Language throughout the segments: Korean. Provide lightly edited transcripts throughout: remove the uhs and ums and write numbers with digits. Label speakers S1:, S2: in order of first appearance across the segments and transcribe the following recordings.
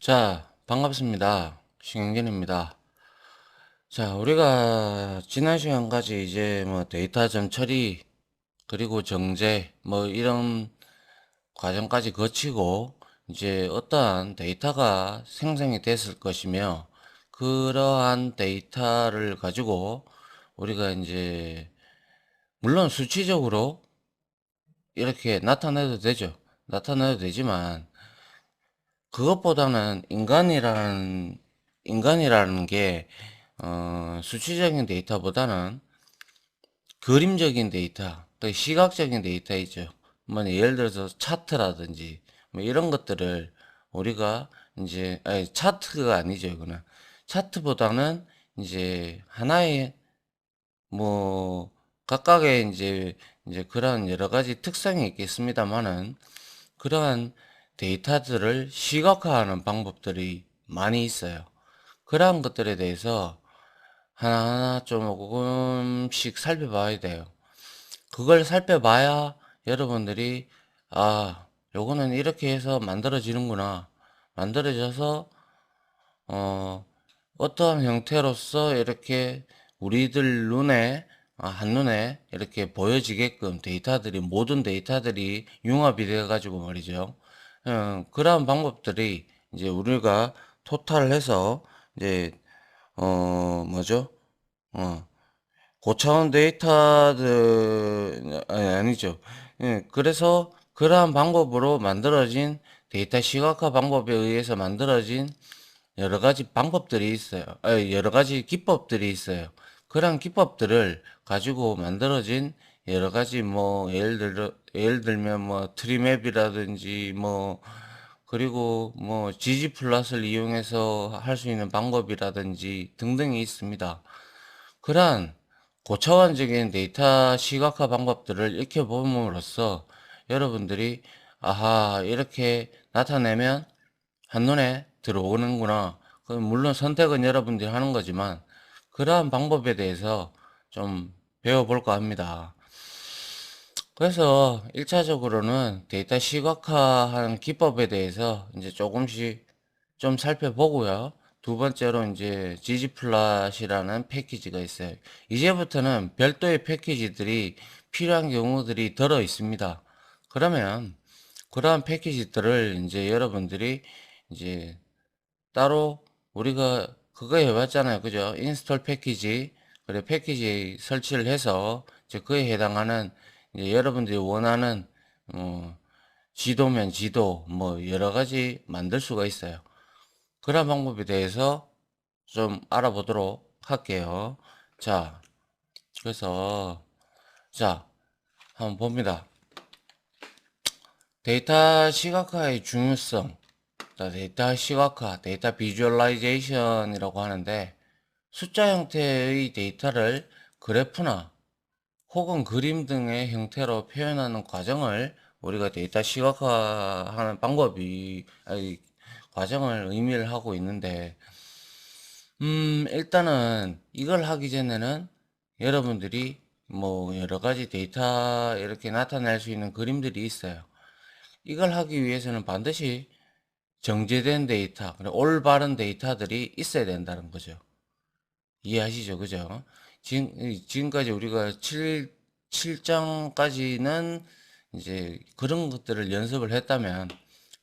S1: 자, 반갑습니다. 신경진입니다. 자, 우리가 지난 시간까지 이제 뭐 데이터 점 처리, 그리고 정제, 뭐 이런 과정까지 거치고 이제 어떠한 데이터가 생성이 됐을 것이며, 그러한 데이터를 가지고 우리가 이제 물론 수치적으로 이렇게 나타내도 되죠. 나타내도 되지만 그것보다는 인간이라는 게 수치적인 데이터보다는 그림적인 데이터, 또 시각적인 데이터이죠. 뭐 예를 들어서 차트라든지 뭐 이런 것들을 우리가 이제 아니, 차트가 아니죠, 이거는. 차트보다는 이제 하나의 뭐 각각의 이제 그런 여러 가지 특성이 있겠습니다만은, 그러한 데이터들을 시각화하는 방법들이 많이 있어요. 그러한 것들에 대해서 하나하나 조금씩 살펴봐야 돼요. 그걸 살펴봐야 여러분들이, 아, 요거는 이렇게 해서 만들어지는구나. 만들어져서, 어떠한 형태로서 이렇게 우리들 눈에, 한눈에 이렇게 보여지게끔 데이터들이, 모든 데이터들이 융합이 되어가지고 말이죠. 그러한 방법들이 이제 우리가 토탈해서 이제, 뭐죠? 어, 고차원 데이터들, 아니죠. 예, 그래서 그러한 방법으로 만들어진 데이터 시각화 방법에 의해서 만들어진 여러 가지 방법들이 있어요. 여러 가지 기법들이 있어요. 그런 기법들을 가지고 만들어진 여러 가지 뭐 예를 들면 뭐 트리맵이라든지 뭐 그리고 뭐 지지 플랫을 이용해서 할 수 있는 방법이라든지 등등이 있습니다. 그러한 고차원적인 데이터 시각화 방법들을 익혀봄으로써 여러분들이, 아하, 이렇게 나타내면 한눈에 들어오는구나. 물론 선택은 여러분들이 하는 거지만 그러한 방법에 대해서 좀 배워볼까 합니다. 그래서 1차적으로는 데이터 시각화하는 기법에 대해서 이제 조금씩 좀 살펴보고요. 두 번째로 이제 지지플랫이라는 패키지가 있어요. 이제부터는 별도의 패키지들이 필요한 경우들이 들어 있습니다. 그러면 그러한 패키지들을 이제 여러분들이 이제 따로 우리가 그거 해봤잖아요. 그죠? 인스톨 패키지, 그래, 패키지 설치를 해서 이제 그에 해당하는 이제 여러분들이 원하는 어, 지도면 지도 뭐 여러 가지 만들 수가 있어요. 그런 방법에 대해서 좀 알아보도록 할게요. 자, 그래서 자, 한번 봅니다. 데이터 시각화의 중요성. 자, 데이터 시각화, 데이터 비주얼라이제이션이라고 하는데, 숫자 형태의 데이터를 그래프나 혹은 그림 등의 형태로 표현하는 과정을 우리가 데이터 시각화하는 방법이, 아니, 과정을 의미를 하고 있는데, 일단은 이걸 하기 전에는 여러분들이 뭐 여러 가지 데이터 이렇게 나타낼 수 있는 그림들이 있어요. 이걸 하기 위해서는 반드시 정제된 데이터, 올바른 데이터들이 있어야 된다는 거죠. 이해하시죠? 그죠? 지금까지 우리가 7장까지는 이제 그런 것들을 연습을 했다면,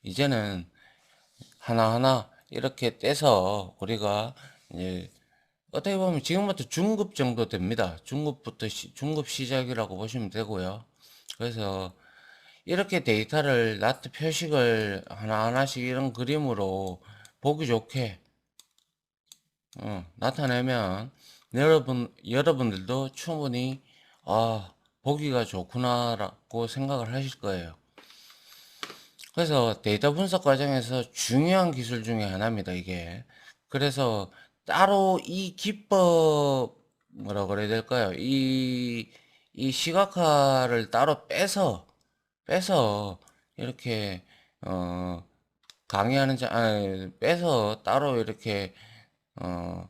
S1: 이제는 하나하나 이렇게 떼서 우리가 이제 어떻게 보면 지금부터 중급 정도 됩니다. 중급 시작이라고 보시면 되고요. 그래서 이렇게 데이터를 나트 표식을 하나하나씩 이런 그림으로 보기 좋게 나타내면 여러분들도 충분히, 아, 보기가 좋구나라고 생각을 하실 거예요. 그래서 데이터 분석 과정에서 중요한 기술 중에 하나입니다, 이게. 그래서 따로 이 기법, 뭐라 그래야 될까요? 이 시각화를 따로 빼서, 이렇게, 빼서 따로 이렇게,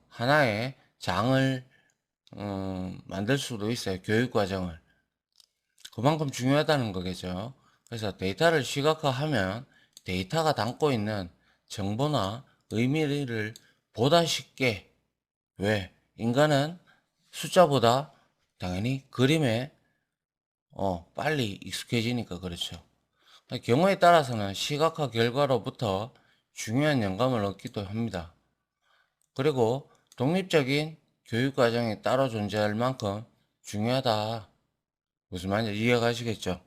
S1: 하나의 장을, 만들 수도 있어요. 교육 과정을. 그만큼 중요하다는 거겠죠. 그래서 데이터를 시각화하면 데이터가 담고 있는 정보나 의미를 보다 쉽게, 왜? 인간은 숫자보다 당연히 그림에 빨리 익숙해지니까 그렇죠. 경우에 따라서는 시각화 결과로부터 중요한 영감을 얻기도 합니다. 그리고 독립적인 교육과정이 따로 존재할 만큼 중요하다. 무슨 말인지 이해가시겠죠?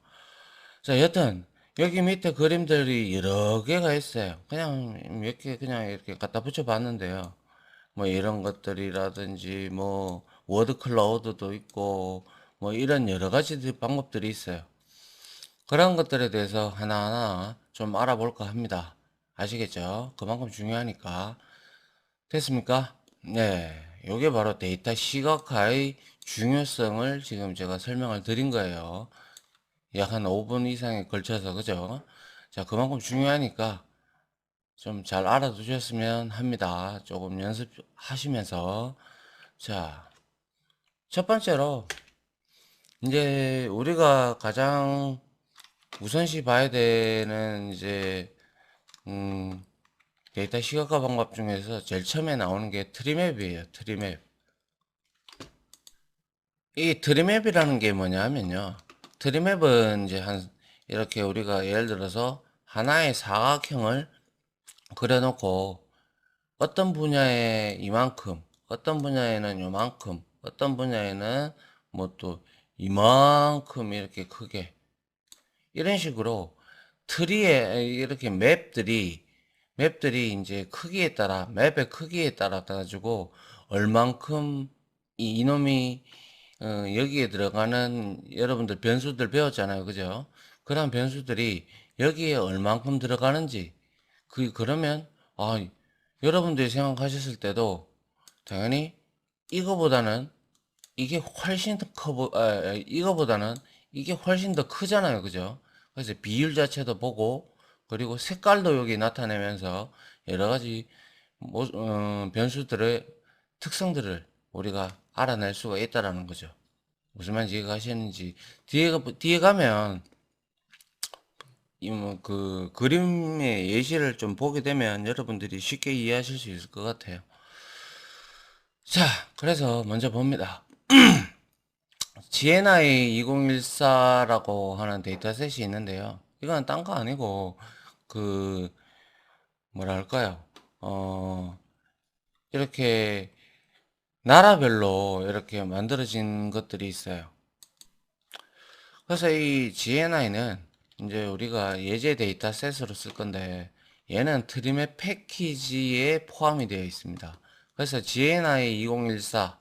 S1: 자, 여튼 여기 밑에 그림들이 여러 개가 있어요. 그냥 몇 개 그냥 이렇게 갖다 붙여 봤는데요. 뭐 이런 것들이라든지 뭐 워드 클라우드도 있고 뭐 이런 여러 가지 방법들이 있어요. 그런 것들에 대해서 하나하나 좀 알아볼까 합니다. 아시겠죠? 그만큼 중요하니까. 됐습니까? 네. 요게 바로 데이터 시각화의 중요성을 지금 제가 설명을 드린 거예요. 약 한 5분 이상에 걸쳐서, 그죠? 자, 그만큼 중요하니까 좀 잘 알아두셨으면 합니다. 조금 연습하시면서. 자, 첫 번째로, 이제 우리가 가장 우선시 봐야 되는 데이터 시각화 방법 중에서 제일 처음에 나오는 게 트리맵이에요. 트리맵. 이 트리맵이라는 게 뭐냐면요. 트리맵은 이렇게 우리가 예를 들어서 하나의 사각형을 그려놓고 어떤 분야에 이만큼, 어떤 분야에는 요만큼, 어떤 분야에는 뭐 또 이만큼 이렇게 크게 이런 식으로 트리에 이렇게 맵들이 이제 크기에 따라 맵의 크기에 따라 가지고 얼만큼 이놈이 여기에 들어가는 여러분들 변수들 배웠잖아요, 그죠? 그런 변수들이 여기에 얼만큼 들어가는지 그러면 여러분들이 생각하셨을 때도 당연히 이거보다는 이게 훨씬 더 이거보다는 이게 훨씬 더 크잖아요, 그죠? 그래서 비율 자체도 보고 그리고 색깔도 여기 나타내면서 여러 가지 변수들의 특성들을 우리가 알아낼 수가 있다라는 거죠. 무슨 말인지 이해가시는지 뒤에 가면 이 뭐 그 그림의 예시를 좀 보게 되면 여러분들이 쉽게 이해하실 수 있을 것 같아요. 자, 그래서 먼저 봅니다. GNI 2014라고 하는 데이터셋이 있는데요. 이건 딴 거 아니고 그 뭐랄까요? 어 이렇게 나라별로 이렇게 만들어진 것들이 있어요. 그래서 이 GNI는 이제 우리가 예제 데이터셋으로 쓸 건데 얘는 트림의 패키지에 포함이 되어 있습니다. 그래서 GNI 2014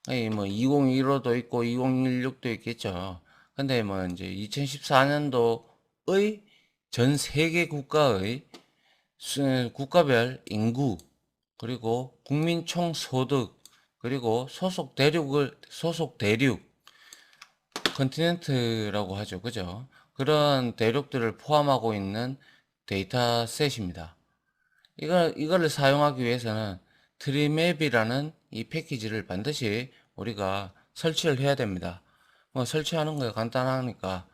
S1: 아니 뭐 2015도 있고 2016도 있겠죠. 근데 뭐 이제 2014년도의 전 세계 국가의 국가별 인구 그리고 국민 총 소득 그리고 소속 대륙 컨티넨트라고 하죠. 그죠? 그런 대륙들을 포함하고 있는 데이터셋입니다. 이거를 사용하기 위해서는 트리맵이라는 이 패키지를 반드시 우리가 설치를 해야 됩니다. 뭐 설치하는 거 간단하니까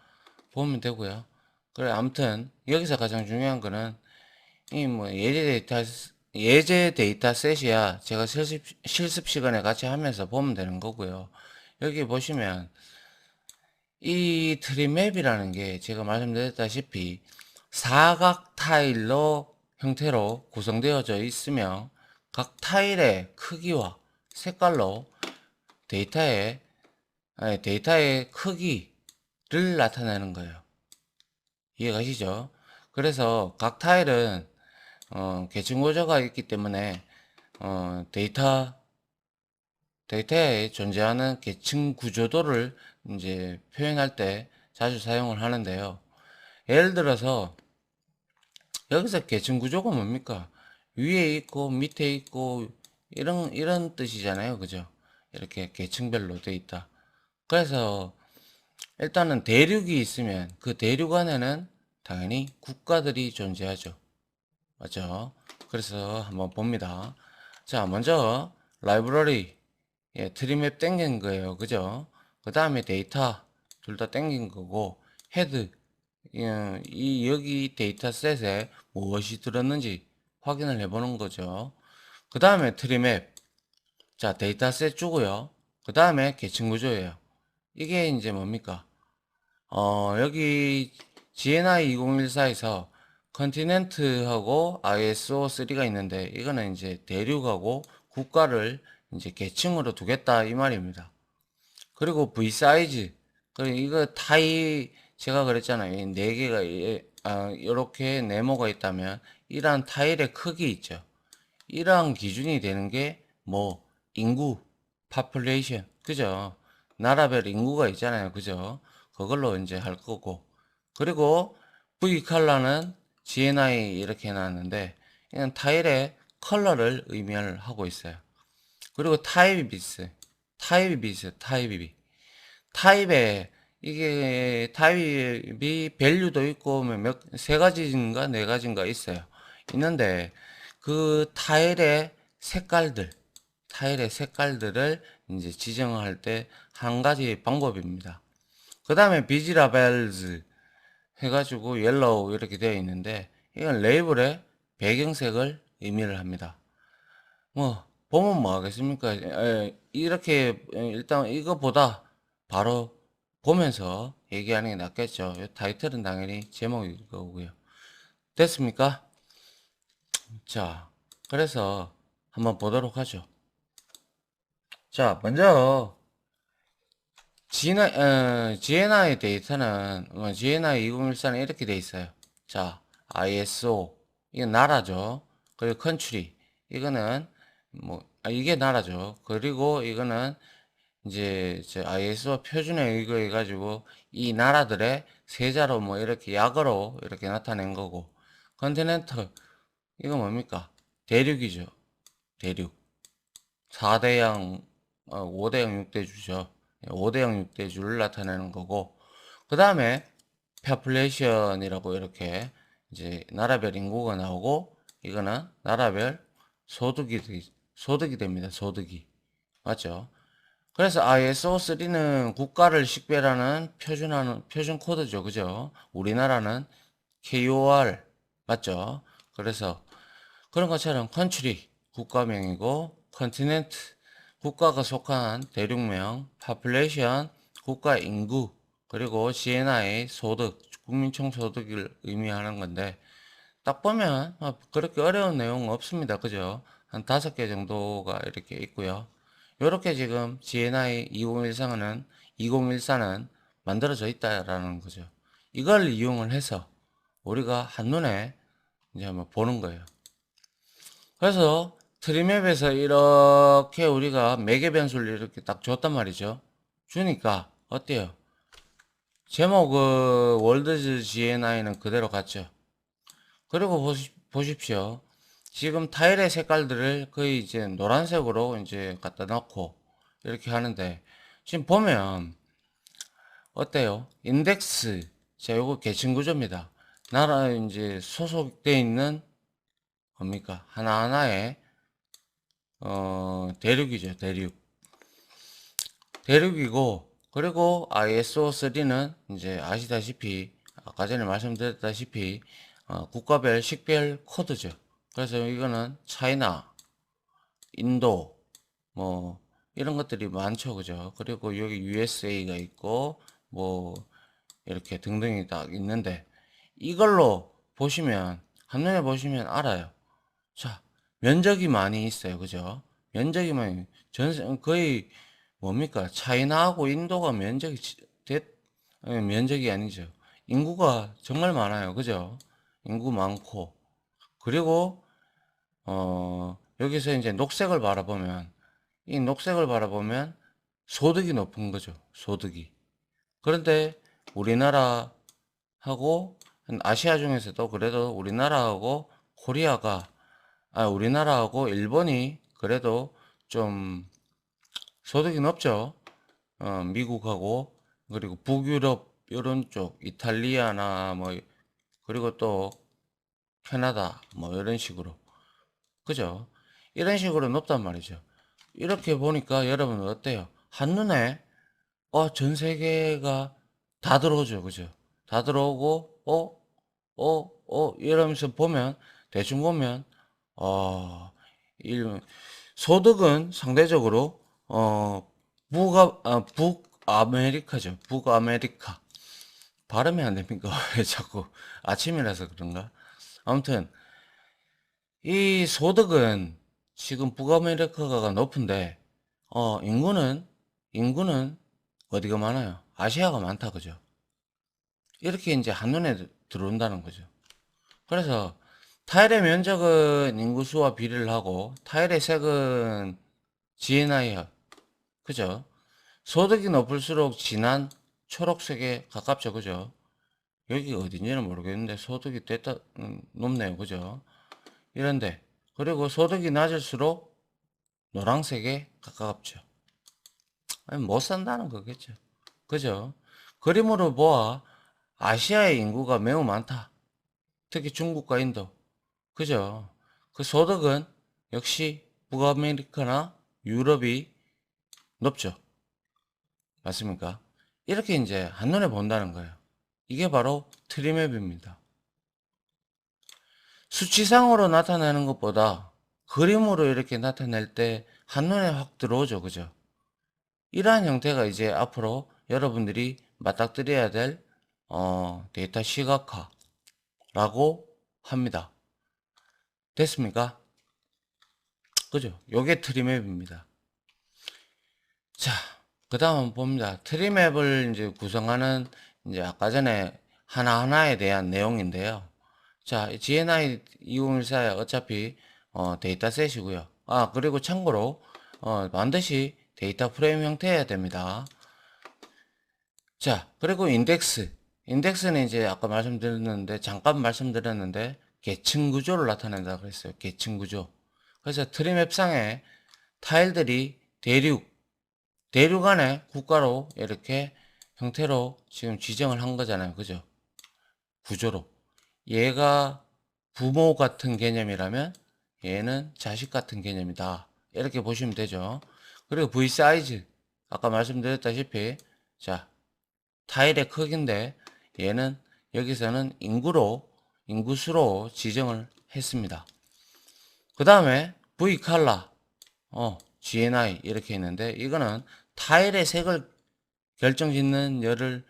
S1: 보면 되고요. 그래, 아무튼 여기서 가장 중요한 거는 이 뭐 예제 데이터셋이야 제가 실습 시간에 같이 하면서 보면 되는 거고요. 여기 보시면 이 트리맵이라는 게 제가 말씀드렸다시피 사각 타일로 형태로 구성되어져 있으며 각 타일의 크기와 색깔로 데이터의 데이터의 크기를 나타내는 거예요. 이해가시죠? 그래서 각 타일은 계층 구조가 있기 때문에 데이터에 존재하는 계층 구조도를 이제 표현할 때 자주 사용을 하는데요. 예를 들어서 여기서 계층 구조가 뭡니까? 위에 있고 밑에 있고 이런 뜻이잖아요. 그죠? 이렇게 계층별로 돼 있다. 그래서 일단은 대륙이 있으면 그 대륙 안에는 당연히 국가들이 존재하죠. 맞죠? 그래서 한번 봅니다. 자, 먼저 라이브러리 트리맵 땡긴 거예요. 그죠? 그 다음에 데이터 둘 다 땡긴 거고 헤드 여기 데이터셋에 무엇이 들었는지 확인을 해보는 거죠. 그 다음에 트리맵. 자, 데이터셋 주고요. 그 다음에 계층 구조예요. 이게 이제 뭡니까? 여기 GNI 2014에서 컨티넨트하고 ISO3가 있는데, 이거는 이제 대륙하고 국가를 이제 계층으로 두겠다 이 말입니다. 그리고 V 사이즈. 그리고 이거 타입, 제가 그랬잖아요. 네 개가, 이렇게 네모가 있다면, 이러한 타일의 크기 있죠. 이러한 기준이 되는 게, 뭐, 인구, population. 그죠? 나라별 인구가 있잖아요. 그죠? 그걸로 이제 할 거고. 그리고 V 컬러는 GNI 이렇게 해놨는데, 이건 타일의 컬러를 의미를 하고 있어요. 그리고 타입이 비슷해요. 타입에 이게 타입이 밸류도 있고 세 가지인가 네 가지인가 있어요. 있는데 그 타일의 색깔들을 이제 지정할 때 한 가지 방법입니다. 그 다음에 비지라벨즈 해가지고 옐로우 이렇게 되어 있는데, 이건 레이블의 배경색을 의미를 합니다. 뭐 보면 뭐 하겠습니까? 이렇게 일단 이거보다 바로 보면서 얘기하는 게 낫겠죠. 이 타이틀은 당연히 제목일 거고요. 됐습니까? 자, 그래서 한번 보도록 하죠. 자, 먼저 GNI 데이터는 GNI 2014는 이렇게 돼 있어요. 자, ISO 이건 나라죠. 그리고 컨트리 이거는 이게 나라죠. 그리고 이거는 이제 ISO 표준에 의거해 가지고 이 나라들의 세자로 뭐 이렇게 약어로 이렇게 나타낸 거고, 컨티넨트 이거 뭡니까? 대륙이죠. 대륙. 4대양, 5대양 6대주죠. 5대양 6대주를 나타내는 거고, 그 다음에 population이라고 이렇게 이제 나라별 인구가 나오고, 이거는 나라별 소득이 됩니다. 소득이. 맞죠? 그래서 ISO3는 국가를 식별하는 표준 코드죠. 그죠? 우리나라는 KOR 맞죠? 그래서 그런 것처럼 country 국가명이고, continent 국가가 속한 대륙명, population 국가 인구, 그리고 GNI 소득 국민 총소득을 의미하는 건데, 딱 보면 그렇게 어려운 내용은 없습니다. 그죠? 한 5개 정도가 이렇게 있고요. 이렇게 지금 GNI 2014는 만들어져 있다라는 거죠. 이걸 이용을 해서 우리가 한눈에 이제 한번 보는 거예요. 그래서 트리맵에서 이렇게 우리가 매개 변수를 이렇게 딱 줬단 말이죠. 주니까 어때요? 제목 월드즈 GNI는 그대로 갔죠. 그리고 보십시오. 지금 타일의 색깔들을 거의 이제 노란색으로 이제 갖다 놓고 이렇게 하는데, 지금 보면 어때요? 인덱스. 자, 요거 계층 구조입니다. 나라 이제 소속되어 있는 뭡니까? 하나하나의 대륙이죠. 대륙이고, 그리고 ISO3는 이제 아시다시피 아까 전에 말씀드렸다시피 국가별 식별 코드죠. 그래서 이거는 차이나, 인도 뭐 이런 것들이 많죠. 그죠? 그리고 여기 USA가 있고 뭐 이렇게 등등이 딱 있는데, 이걸로 보시면 한눈에 보시면 알아요. 자, 면적이 많이 있어요. 그죠? 면적이 많이 거의 뭡니까? 차이나하고 인도가 면적이 아니죠. 인구가 정말 많아요. 그죠? 인구 많고, 그리고 여기서 이제 녹색을 바라보면 소득이 높은 거죠. 소득이. 그런데 우리나라하고 아시아 중에서도 그래도 우리나라하고 일본이 그래도 좀 소득이 높죠. 미국하고, 그리고 북유럽 이런 쪽 이탈리아나 뭐, 그리고 또 캐나다 뭐 이런 식으로. 그죠? 이런 식으로 높단 말이죠. 이렇게 보니까 여러분 어때요? 한눈에 전 세계가 다 들어오죠. 그죠? 다 들어오고 이러면서 보면, 대충 보면 어, 소득은 상대적으로 북아메리카죠. 북아메리카. 발음이 안 됩니까? 왜 자꾸 아침이라서 그런가? 아무튼 이 소득은 지금 북아메리카가 높은데 인구는 어디가 많아요? 아시아가 많다 그죠? 이렇게 이제 한눈에 들어온다는 거죠. 그래서 타일의 면적은 인구수와 비례를 하고 타일의 색은 GNI야. 그죠? 소득이 높을수록 진한 초록색에 가깝죠. 그죠? 여기가 어딘지는 모르겠는데 소득이 높네요. 그죠? 이런데 그리고 소득이 낮을수록 노란색에 가깝죠. 아니, 못 산다는 거겠죠. 그죠? 그림으로 보아 아시아의 인구가 매우 많다. 특히 중국과 인도. 그죠? 그 소득은 역시 북아메리카나 유럽이 높죠. 맞습니까? 이렇게 이제 한눈에 본다는 거예요. 이게 바로 트리맵입니다. 수치상으로 나타내는 것보다 그림으로 이렇게 나타낼 때 한눈에 확 들어오죠. 그죠? 이러한 형태가 이제 앞으로 여러분들이 맞닥뜨려야 될 데이터 시각화라고 합니다. 됐습니까? 그죠? 요게 트리맵입니다. 자, 그 다음 봅니다. 트리맵을 이제 구성하는 이제 아까 전에 하나하나에 대한 내용인데요. 자, GNI 2014에 어차피 데이터셋이고요. 아, 그리고 참고로 반드시 데이터 프레임 형태여야 됩니다. 자, 그리고 인덱스는 이제 아까 말씀드렸는데 잠깐 말씀드렸는데 계층 구조를 나타낸다 그랬어요. 계층 구조. 그래서 트리맵상에 타일들이 대륙 안에 국가로 이렇게 형태로 지금 지정을 한 거잖아요. 그죠? 구조로. 얘가 부모 같은 개념이라면 얘는 자식 같은 개념이다. 이렇게 보시면 되죠. 그리고 V 사이즈. 아까 말씀드렸다시피 자, 타일의 크기인데 얘는 여기서는 인구수로 지정을 했습니다. 그 다음에 V 칼라, GNI 이렇게 있는데 이거는 타일의 색을 결정하는 열을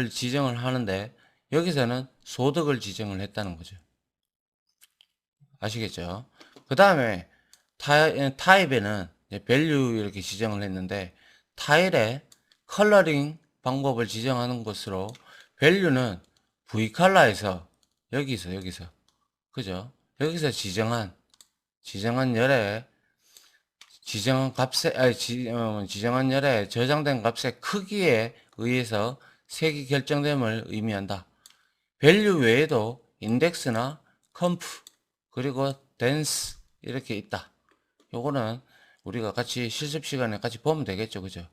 S1: 지정을 하는데 여기서는 소득을 지정을 했다는 거죠. 아시겠죠? 그 다음에 타입에는 value 이렇게 지정을 했는데 타일의 컬러링 방법을 지정하는 것으로 value는 V컬러에서 여기서 그죠? 여기서 지정한 열에 지정한 열에 저장된 값의 크기에 의해서 색이 결정됨을 의미한다. value 외에도 인덱스나 컴프 그리고 댄스 이렇게 있다. 요거는 우리가 같이 실습 시간에 같이 보면 되겠죠. 그죠?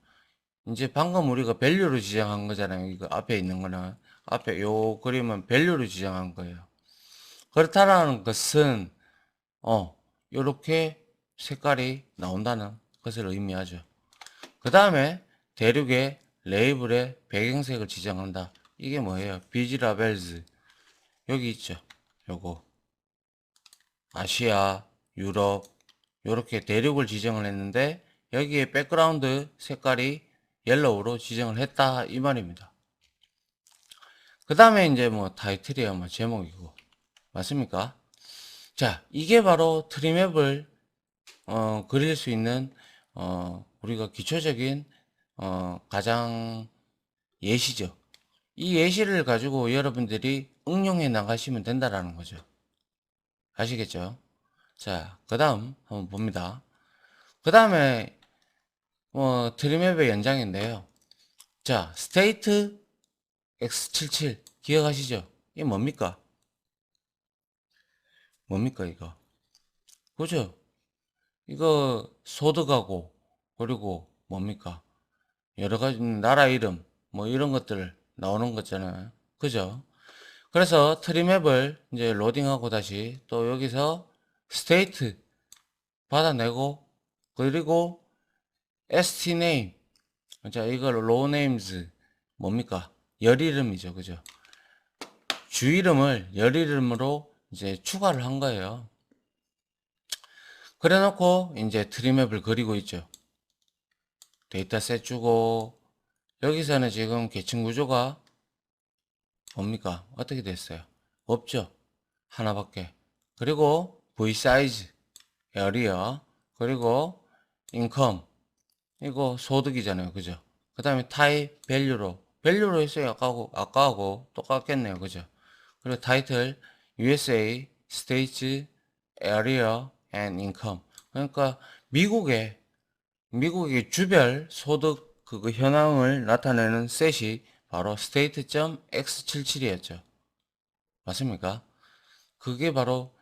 S1: 이제 방금 우리가 value로 지정한 거잖아요. 이거 앞에 있는 거는 앞에 요 그림은 value로 지정한 거예요. 그렇다는 것은 요렇게 색깔이 나온다는 것을 의미하죠. 그 다음에 대륙의 레이블의 배경색을 지정한다. 이게 뭐예요? 비즈라벨즈 여기 있죠. 요거 아시아, 유럽 요렇게 대륙을 지정을 했는데 여기에 백그라운드 색깔이 옐로우로 지정을 했다 이 말입니다. 그 다음에 이제 뭐 타이틀이야 뭐 제목이고 맞습니까? 자, 이게 바로 트리맵을 그릴 수 있는 우리가 기초적인 가장 예시죠. 이 예시를 가지고 여러분들이 응용해 나가시면 된다라는 거죠. 아시겠죠? 자, 그 다음 한번 봅니다. 그 다음에 트리맵의 연장인데요. 자, 스테이트 X77 기억하시죠? 이게 뭡니까? 뭡니까 이거? 그죠? 이거 소득하고 그리고 뭡니까? 여러 가지 나라 이름 뭐 이런 것들 나오는 거잖아요. 그죠? 그래서 트리맵을 이제 로딩하고 다시 또 여기서 스테이트 받아내고 그리고 stname 자 이걸 row names 뭡니까? 열 이름이죠. 그죠? 주 이름을 열 이름으로 이제 추가를 한 거예요. 그래 놓고 이제 트리맵을 그리고 있죠. 데이터셋 주고, 여기서는 지금 계층 구조가 뭡니까? 어떻게 됐어요? 없죠. 하나밖에. 그리고 V 사이즈, 에리어, 그리고 인컴, 이거 소득이잖아요. 그죠? 그 다음에 타입, 밸류로 했어요. 아까하고 똑같겠네요. 그죠? 그리고 타이틀, USA, States, Area, and Income. 그러니까 미국의 주별 소득 그거 현황을 나타내는 셋이 바로 state.x77이었죠. 맞습니까? 그게 바로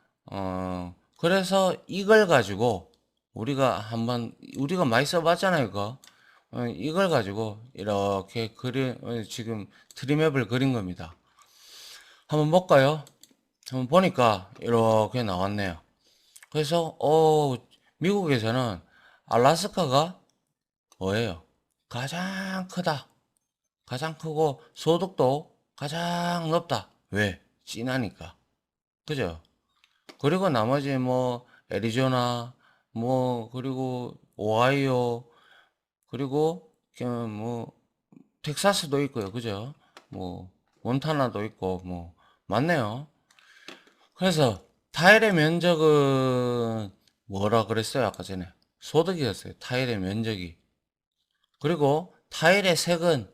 S1: 그래서 이걸 가지고 우리가 많이 써봤잖아요. 이거 이걸 가지고 이렇게 지금 트리맵을 그린 겁니다. 한번 볼까요? 한번 보니까 이렇게 나왔네요. 그래서 미국에서는 알라스카가 뭐예요? 가장 크다. 가장 크고 소득도 가장 높다. 왜? 진하니까. 그죠? 그리고 나머지 뭐 애리조나 그리고 오하이오 그리고 뭐 텍사스도 있고요. 그죠? 뭐 몬타나도 있고 뭐 맞네요. 그래서 타일의 면적은 뭐라 그랬어요? 아까 전에 소득이었어요. 타일의 면적이. 그리고 타일의 색은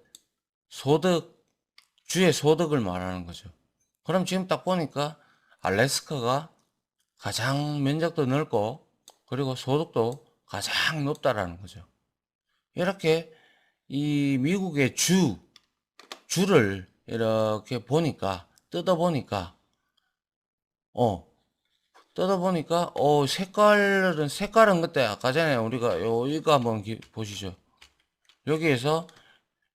S1: 주의 소득을 말하는 거죠. 그럼 지금 딱 보니까 알래스카가 가장 면적도 넓고 그리고 소득도 가장 높다라는 거죠. 이렇게 이 미국의 주를 이렇게 어 색깔은 그때 아까 전에 우리가 이거 한번 보시죠. 여기에서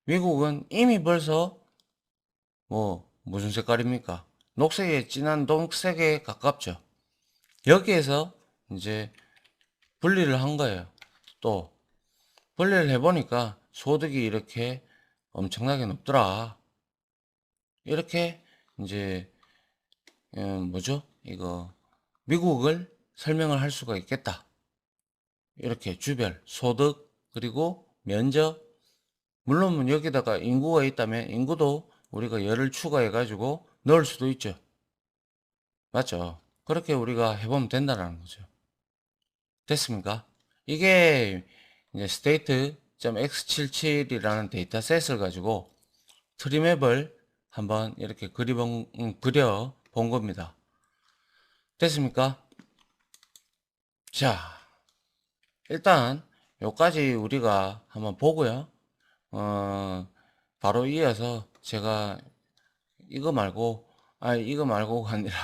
S1: 미국은 이미 벌써 무슨 색깔입니까? 진한 녹색에 가깝죠. 여기에서 이제 분리를 한 거예요. 또 분리를 해보니까 소득이 이렇게 엄청나게 높더라. 이렇게 이제 뭐죠? 이거 미국을 설명을 할 수가 있겠다. 이렇게 주별 소득 그리고 면적, 물론 여기다가 인구가 있다면 인구도 우리가 열을 추가해 가지고 넣을 수도 있죠. 맞죠? 그렇게 우리가 해보면 된다는 거죠. 됐습니까? 이게 이제 state.x77이라는 데이터셋을 가지고 트리맵을 한번 이렇게 그려 본 겁니다. 됐습니까? 자, 일단 요까지 우리가 한번 보고요. 바로 이어서 제가 이거 말고가 아니라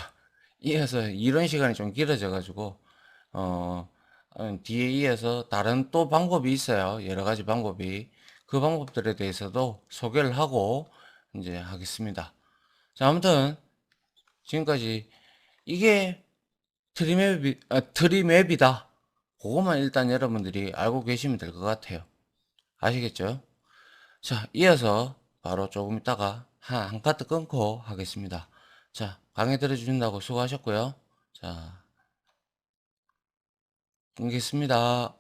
S1: 이어서 이런 시간이 좀 길어져 가지고 어, 뒤에 이어서 다른 또 방법이 있어요. 여러 가지 방법이. 그 방법들에 대해서도 소개를 하고 이제 하겠습니다. 자, 아무튼 지금까지 이게 트리맵이다. 그것만 일단 여러분들이 알고 계시면 될 것 같아요. 아시겠죠? 자, 이어서 바로 조금 있다가 한 카트 끊고 하겠습니다. 자, 강의 들어주신다고 수고하셨고요. 자, 끊겠습니다.